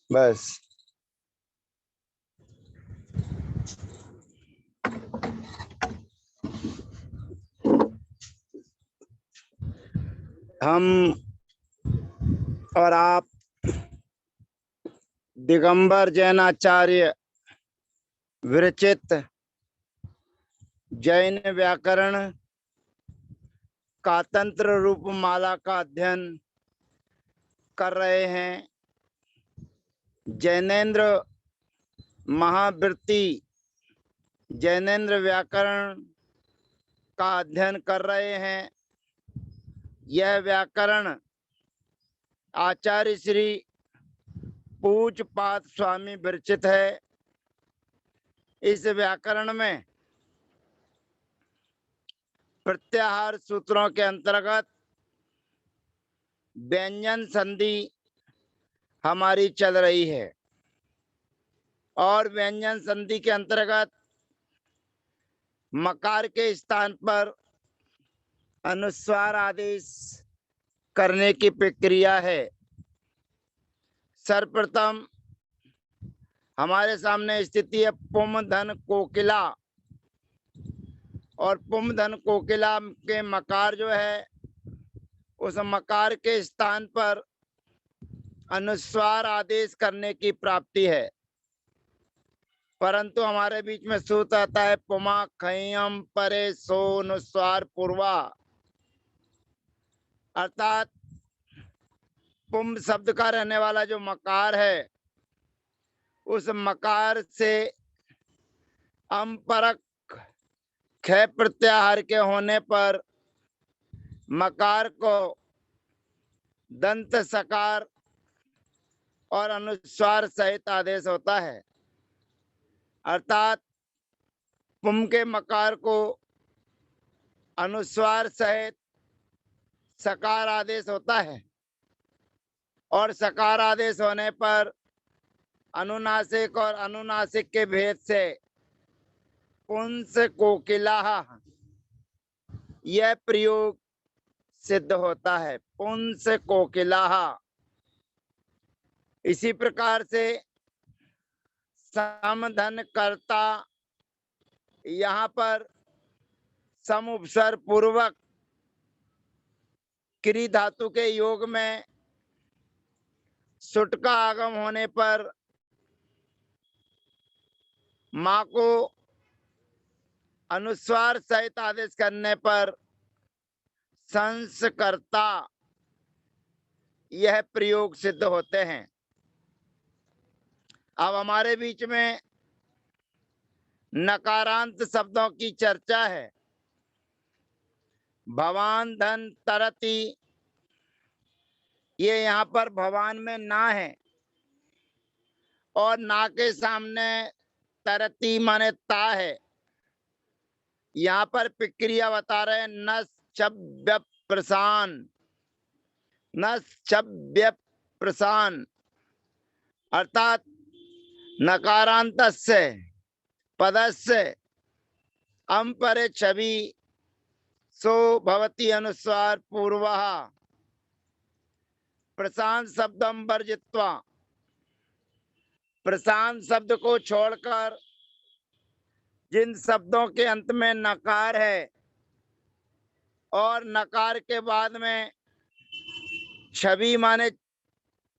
बस। हम और आप दिगंबर जैनाचार्य विरचित जैन व्याकरण का तंत्र रूप माला का अध्ययन कर रहे हैं। जैनेन्द्र महावृत्ति जैनेन्द्र व्याकरण का अध्ययन कर रहे हैं। यह व्याकरण आचार्य श्री पूज्यपाद स्वामी विरचित है। इस व्याकरण में प्रत्याहार सूत्रों के अंतर्गत व्यंजन संधि हमारी चल रही है और व्यंजन संधि के अंतर्गत मकार के स्थान पर अनुस्वार आदेश करने की प्रक्रिया है। सर्वप्रथम हमारे सामने स्थिति है पुम धन कोकिला, और पुम धन कोकिला के मकार जो है उस मकार के स्थान पर अनुस्वार आदेश करने की प्राप्ति है। परंतु हमारे बीच में सूत्र आता है पुमा खयम परे सो अनुस्वार पूर्वा, अर्थात पुम शब्द का रहने वाला जो मकार है उस मकार से अम्परक ख प्रत्याहार के होने पर मकार को दंत सकार और अनुस्वार सहित आदेश होता है। अर्थात पुम के मकार को अनुस्वार सहित सकार आदेश होता है और सकार आदेश होने पर अनुनासिक और अनुनासिक के भेद से पुंस कोकिला यह प्रयोग सिद्ध होता है। पुंस कोकिला। इसी प्रकार से समधन कर्ता, यहाँ पर सम उपसर्ग पूर्वक क्री धातु के योग में सुट का आगम होने पर माँ को अनुस्वार सहित आदेश करने पर संस्कर्ता यह प्रयोग सिद्ध होते हैं। अब हमारे बीच में नकारांत शब्दों की चर्चा है। भवान धन तरती, ये यहाँ पर भवान में ना है और ना के सामने तरती माने ता है। यहाँ पर प्रक्रिया बता रहे हैं न शब्द प्रसान, न शब्द प्रसान, अर्थात नकारांतस्य पदस्य अम्परे छवि सो भवती अनुस्वार पूर्वः प्रशांत शब्दम वर्जित्वा, प्रशांत शब्द को छोड़कर जिन शब्दों के अंत में नकार है और नकार के बाद में छवि माने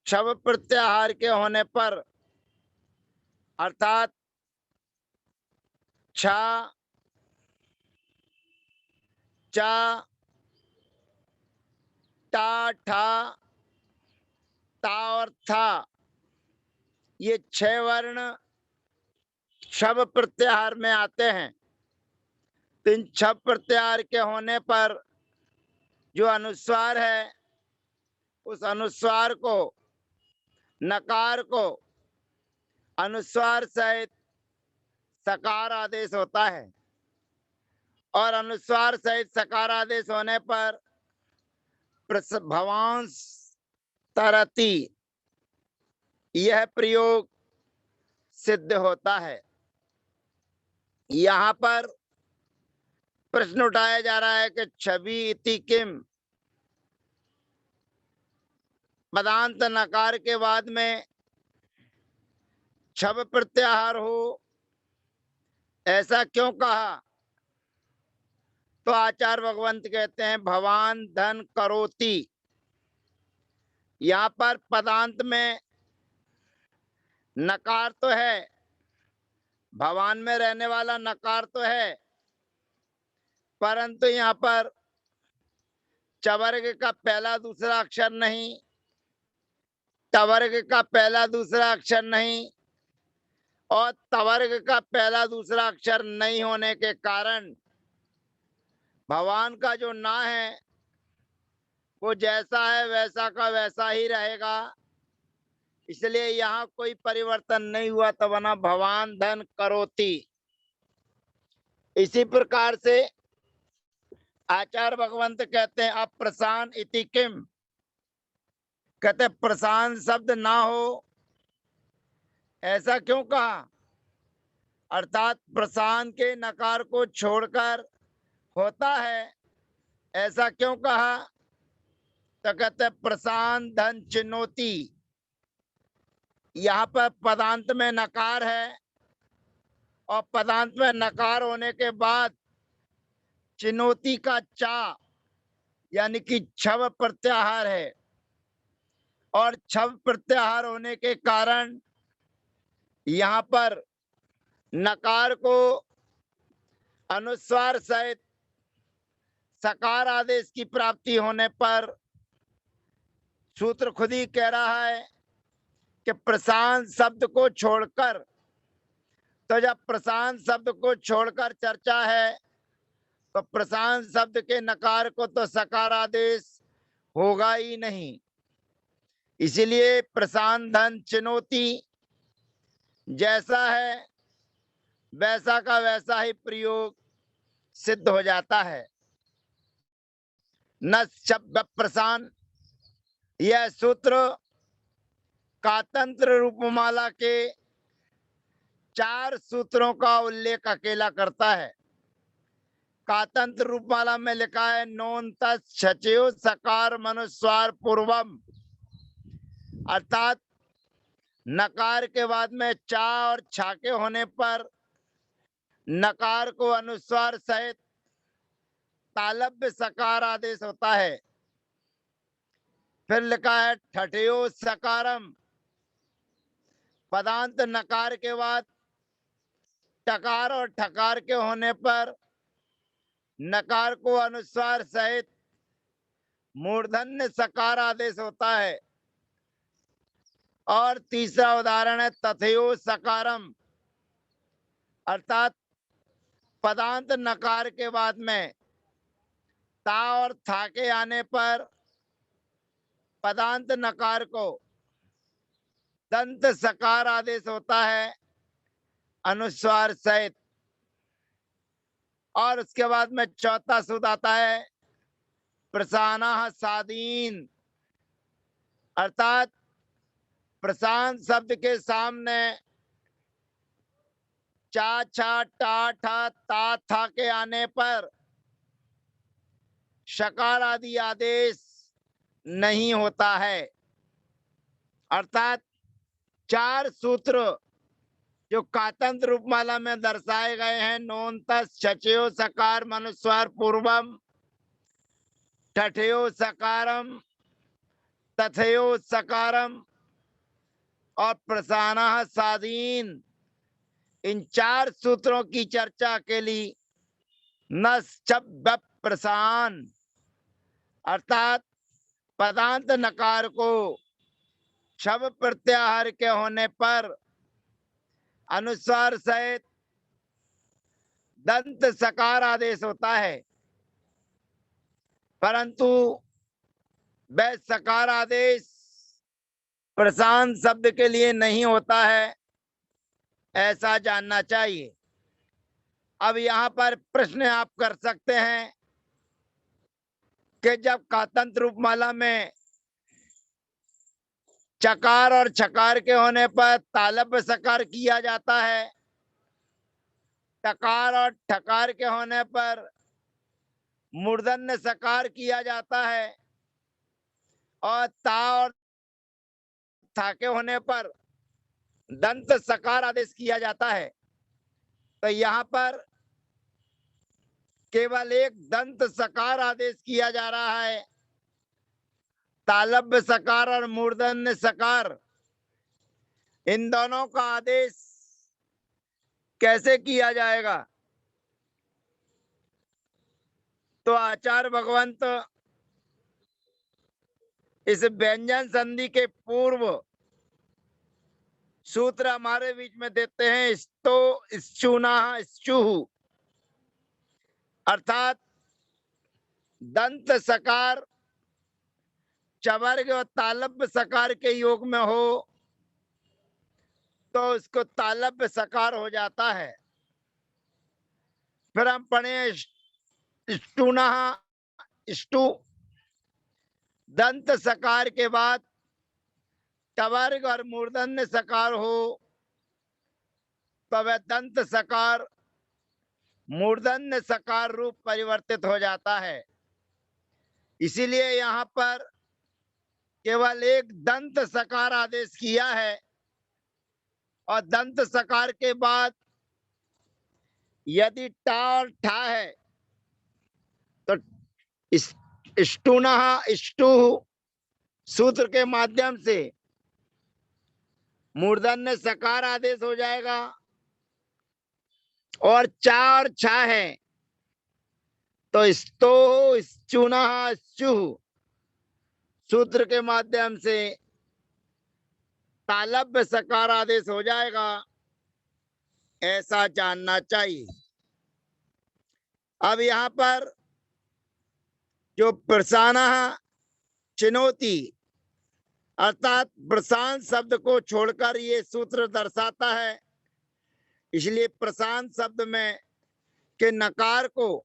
छव प्रत्याहार के होने पर, अर्थात छा, चा, टा, ठा, ता और था, ये 6 वर्ण छव प्रत्याहार में आते हैं। तो इन छव प्रत्याहार के होने पर जो अनुस्वार है उस अनुस्वार को, नकार को अनुस्वार सहित सकार आदेश होता है और अनुस्वार सहित सकार आदेश होने पर भवांस तरती यह प्रयोग सिद्ध होता है। यहाँ पर प्रश्न उठाया जा रहा है कि छवि इति किम, पदांत नकार के बाद में छब प्रत्याहार हो, ऐसा क्यों कहा? तो आचार्य भगवंत कहते हैं भवान धन करोति। यहाँ पर पदांत में नकार तो है, भवान में रहने वाला नकार तो है, परंतु यहाँ पर चवर्ग का पहला दूसरा अक्षर नहीं, तवर्ग का पहला दूसरा अक्षर नहीं और तवर्ग का पहला दूसरा अक्षर नहीं होने के कारण भगवान का जो ना है वो जैसा है वैसा का वैसा ही रहेगा, इसलिए यहाँ कोई परिवर्तन नहीं हुआ, तो बना भवान धन करोति। इसी प्रकार से आचार्य भगवंत कहते हैं अप्रसान इति किम, कहते प्रसान शब्द ना हो, ऐसा क्यों कहा? अर्थात प्रसान के नकार को छोड़कर होता है, ऐसा क्यों कहा? तो कहते प्रसान धन चिन्होती। यहाँ पर पदांत में नकार है और पदांत में नकार होने के बाद चिन्होती का चा यानी कि छव प्रत्याहार है, और छव प्रत्याहार होने के कारण यहाँ पर नकार को अनुस्वार सहित सकार आदेश की प्राप्ति होने पर सूत्र खुद ही कह रहा है कि प्रशांत शब्द को छोड़कर, तो जब प्रशांत शब्द को छोड़कर चर्चा है तो प्रशांत शब्द के नकार को तो सकार आदेश होगा ही नहीं, इसीलिए प्रशांत धन चिन्होती जैसा है वैसा का वैसा ही प्रयोग सिद्ध हो जाता है। न शब्द प्रशांत, यह सूत्र कातंत्र रूपमाला के 4 सूत्रों का उल्लेख अकेला करता है। कातंत्र रूपमाला में लिखा है नोन तस्यो सकार मनुस्वार पूर्वम, अर्थात नकार के बाद में चा और छा के होने पर नकार को अनुस्वार सहित तालव्य सकार आदेश होता है। फिर लिखा है ठठयो सकारम, पदांत नकार के बाद टकार और ठकार के होने पर नकार को अनुस्वार सहित मूर्धन्य सकार आदेश होता है। और तीसरा उदाहरण है तथयो सकारम, अर्थात पदांत नकार के बाद में ता और था के आने पर पदांत नकार को दंत सकार आदेश होता है अनुस्वार सहित। और उसके बाद में चौथा सूत्र आता है प्रसाना सादीन, अर्थात प्रशांत शब्द के सामने चा छा टा ठा ता था के आने पर शकार आदि आदेश नहीं होता है। अर्थात 4 सूत्र जो कातंत्र रूपमाला में दर्शाए गए हैं नोन तस् छचयो सकार मनुस्वार पूर्वम, ठठयो सकारम, तथयो सकारम और प्रसाना साधीन, इन 4 सूत्रों की चर्चा के लिए न शब्द प्रसान, अर्थात पदांत नकार को शब प्रत्याहार के होने पर अनुस्वार सहित दंत सकार आदेश होता है, परंतु वह सकार आदेश प्रशांत शब्द के लिए नहीं होता है, ऐसा जानना चाहिए। अब यहाँ पर प्रश्न आप कर सकते हैं कि जब कातंत्र रूपमाला में चकार और छकार के होने पर तालव्य सकार किया जाता है, टकार और ठकार के होने पर मूर्धन्य सकार किया जाता है और ता और था के होने पर दंत सकार आदेश किया जाता है। तो यहाँ पर केवल एक दंत सकार आदेश किया जा रहा है। तालव्य सकार और मूर्धन्य सकार, इन दोनों का आदेश कैसे किया जाएगा? तो आचार्य भगवंत इस व्यंजन संधि के पूर्व सूत्र हमारे बीच में देते हैं, स्तो इश्चुना इश्चुहु, अर्थात दंत सकार चवर्ग और तालव्य सकार के योग में हो तो उसको तालव्य सकार हो जाता है। फिर हम पढ़े इष्टुना इष्टु, दंत सकार के बाद टवर्ग और मूर्धन्य सकार हो तो वह दंत सकार मूर्धन्य सकार रूप परिवर्तित हो जाता है। इसीलिए यहाँ पर केवल एक दंत सकार आदेश किया है और दंत सकार के बाद यदि टा और ठा है तो इष्टुना इष्टु सूत्र के माध्यम से मूर्धन्य सकार आदेश हो जाएगा, और चा और छा है तो स्तो इश्चुना इश्चु सूत्र के माध्यम से तालव्य सकार आदेश हो जाएगा, ऐसा जानना चाहिए। अब यहाँ पर जो प्रसाना चिनोती अर्थात प्रशांत शब्द को छोड़कर ये सूत्र दर्शाता है, इसलिए प्रशांत शब्द में के नकार को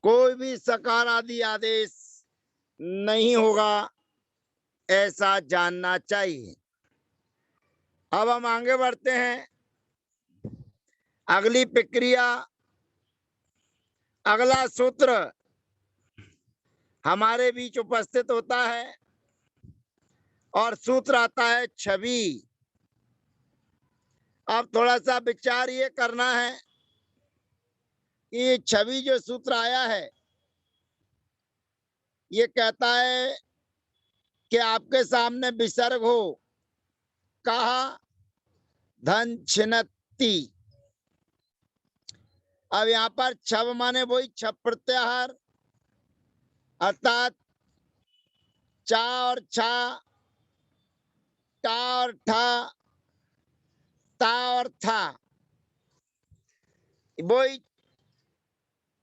कोई भी सकार आदि आदेश नहीं होगा, ऐसा जानना चाहिए। अब हम आगे बढ़ते हैं। अगली प्रक्रिया, अगला सूत्र हमारे बीच उपस्थित होता है और सूत्र आता है छवि। अब थोड़ा सा विचार ये करना है कि ये छवि जो सूत्र आया है ये कहता है कि आपके सामने विसर्ग हो, कहा धन छिन्नती। अब यहाँ पर छव माने वही छप प्रत्याहार, अर्थात चा और छा, टा और ठा, ता और था, वही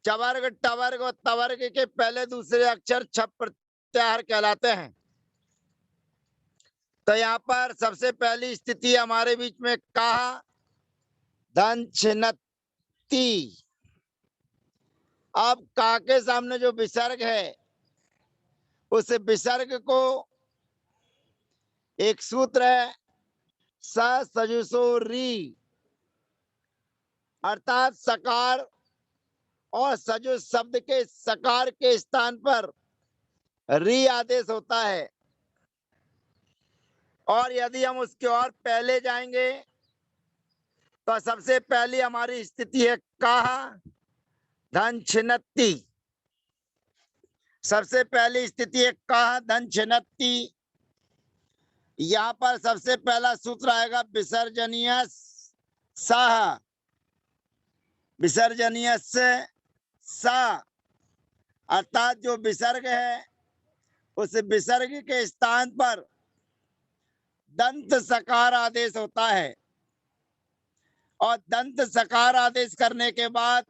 चवर्ग टवर्ग और तवर्ग के पहले दूसरे अक्षर छप प्रत्याहार कहलाते हैं। तो यहाँ पर सबसे पहली स्थिति हमारे बीच में कहा धन छिन्नती। अब का के सामने जो विसर्ग है उस विसर्ग को एक सूत्र है स सजुसो री, अर्थात सकार और सजुस शब्द के सकार के स्थान पर री आदेश होता है। और यदि हम उसके और पहले जाएंगे तो सबसे पहली हमारी स्थिति है कहा धन छिन्नती। सबसे पहली स्थिति है कहा धन छिन्नती। यहाँ पर सबसे पहला सूत्र आएगा विसर्जनीय सह, विसर्जनीय से सा, अर्थात जो विसर्ग है उस विसर्ग के स्थान पर दंत सकार आदेश होता है। और दंत सकार आदेश करने के बाद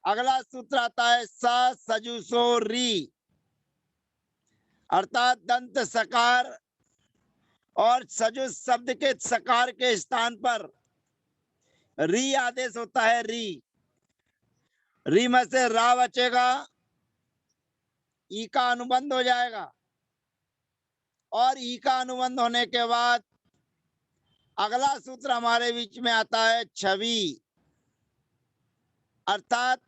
अगला सूत्र आता है स सजुसो री, अर्थात दंत सकार और सजुस शब्द के सकार के स्थान पर री आदेश होता है। री, री में से रा बचेगा, ई का अनुबंध हो जाएगा, और ई का अनुबंध होने के बाद अगला सूत्र हमारे बीच में आता है छवि, अर्थात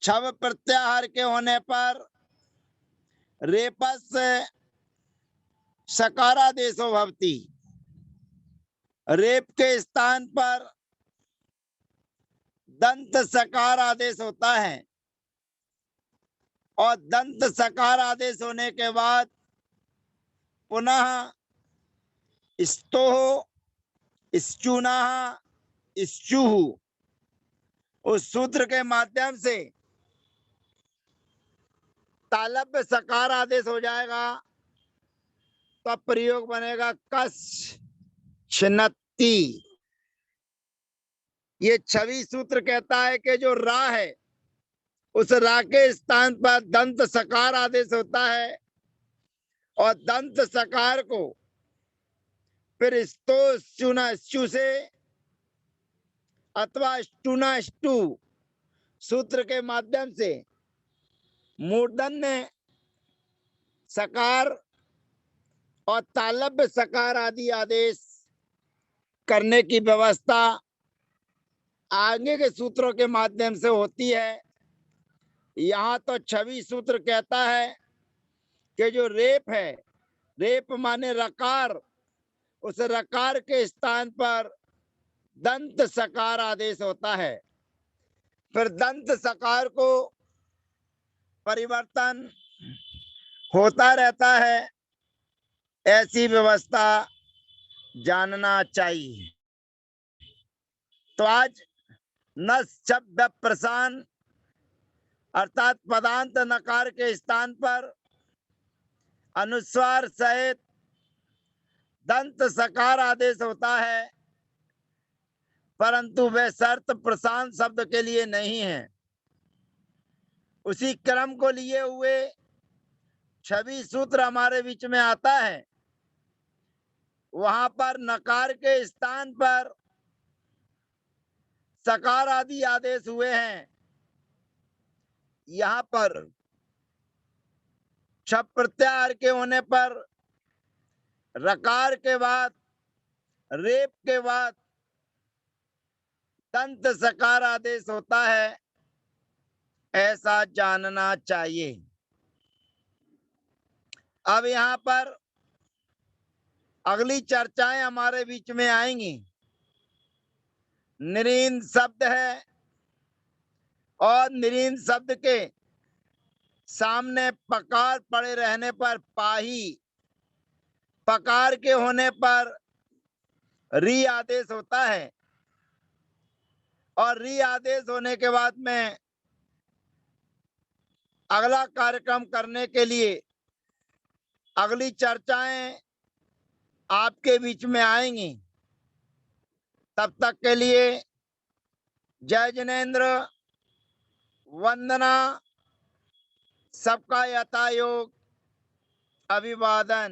छव प्रत्याहार के होने पर रेपस सकारादेशो भवति। रेप के स्थान पर दंत सकार आदेश होता है और दंत सकार आदेश होने के बाद पुनः स्तोः, स्चुनाः, स्चुः उस सूत्र के माध्यम से तालव्य सकार आदेश हो जाएगा, तो प्रयोग बनेगा कस छिन्नति। ये छवि सूत्र कहता है कि जो रा है उस रा के स्थान पर दंत सकार आदेश होता है और दंत सकार को फिर स्तो स्चुना स्चु से अथवा स्टुना स्टु सूत्र के माध्यम से मूर्धन्य सकार और तालव्य सकार आदि आदेश करने की व्यवस्था आगे के सूत्रों के माध्यम से होती है। यहाँ तो छवि सूत्र कहता है कि जो रेप है, रेप माने रकार, उस रकार के स्थान पर दंत सकार आदेश होता है। फिर दंत सकार को परिवर्तन होता रहता है, ऐसी व्यवस्था जानना चाहिए। तो आज नस शब्द प्रसान अर्थात पदांत नकार के स्थान पर अनुस्वार सहित दंत सकार आदेश होता है, परंतु वह शर्त प्रशांत शब्द के लिए नहीं है। उसी क्रम को लिए हुए छवि सूत्र हमारे बीच में आता है, वहां पर नकार के स्थान पर सकार आदि आदेश हुए हैं। यहाँ पर छप प्रत्याहार के होने पर रकार के बाद रेप के बाद दंत सकार आदेश होता है, ऐसा जानना चाहिए। अब यहाँ पर अगली चर्चाएं हमारे बीच में आएंगी। निरीन शब्द है और निरीन शब्द के सामने पकार पड़े रहने पर पाही, पकार के होने पर री आदेश होता है और री आदेश होने के बाद में अगला कार्यक्रम करने के लिए अगली चर्चाएं आपके बीच में आएंगी। तब तक के लिए जय जिनेन्द्र, वंदना, सबका यथायोग, अभिवादन।